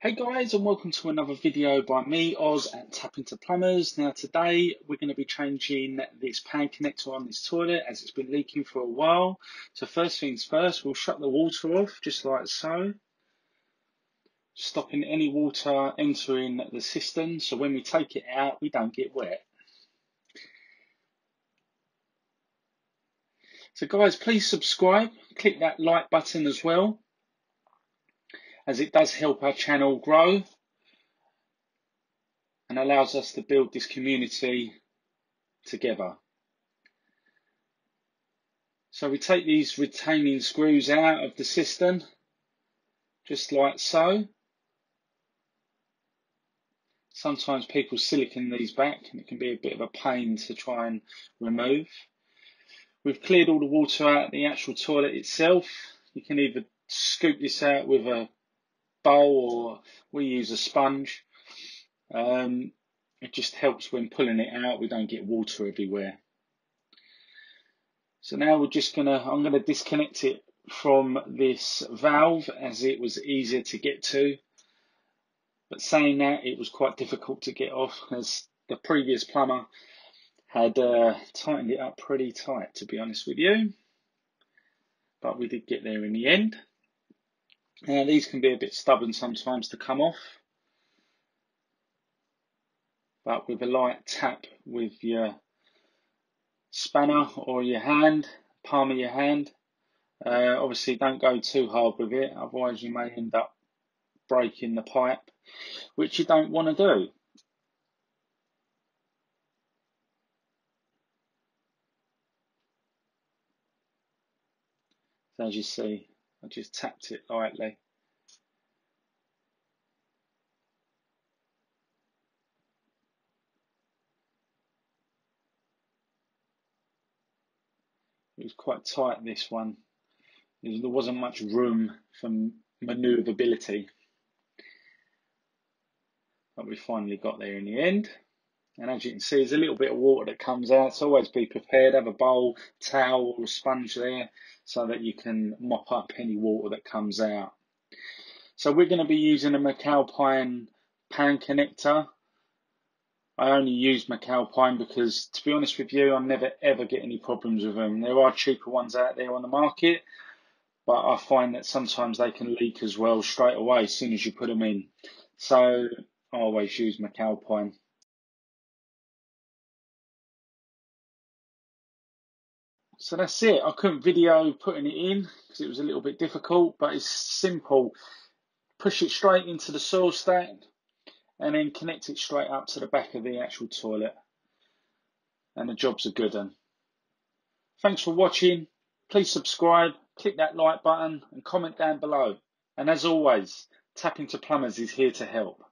Hey guys, and welcome to another video by me, Oz at Untitled Plumbers. Now today we're going to be changing this pan connector on this toilet as it's been leaking for a while. So first things first, we'll shut the water off just like so, stopping any water entering the system so when we take it out we don't get wet. So guys, please subscribe, click that like button as well, as it does help our channel grow and allows us to build this community together. So we take these retaining screws out of the system, just like so. Sometimes people silicone these back and it can be a bit of a pain to try and remove. We've cleared all the water out of the actual toilet itself. You can either scoop this out with a bowl or we use a sponge. It just helps when pulling it out, we don't get water everywhere. So now I'm gonna disconnect it from this valve as it was easier to get to. But saying that, it was quite difficult to get off as the previous plumber had tightened it up pretty tight, to be honest with you. But we did get there in the end. Now these can be a bit stubborn sometimes to come off. But with a light tap with your spanner or your hand, palm of your hand, obviously don't go too hard with it, otherwise you may end up breaking the pipe, which you don't want to do. So as you see, I just tapped it lightly. It was quite tight, this one. There wasn't much room for manoeuvrability. But we finally got there in the end. And as you can see, there's a little bit of water that comes out. So always be prepared. Have a bowl, towel or a sponge there so that you can mop up any water that comes out. So we're going to be using a macalpine pan connector. I only use macalpine because, to be honest with you, I never ever get any problems with them. There are cheaper ones out there on the market, but I find that sometimes they can leak as well straight away as soon as you put them in. So I always use macalpine. So that's it. I couldn't video putting it in because it was a little bit difficult, but it's simple. Push it straight into the soil stack and then connect it straight up to the back of the actual toilet. And the job's a good one. Thanks for watching. Please subscribe, click that like button and comment down below. And as always, Tapping to Plumbers is here to help.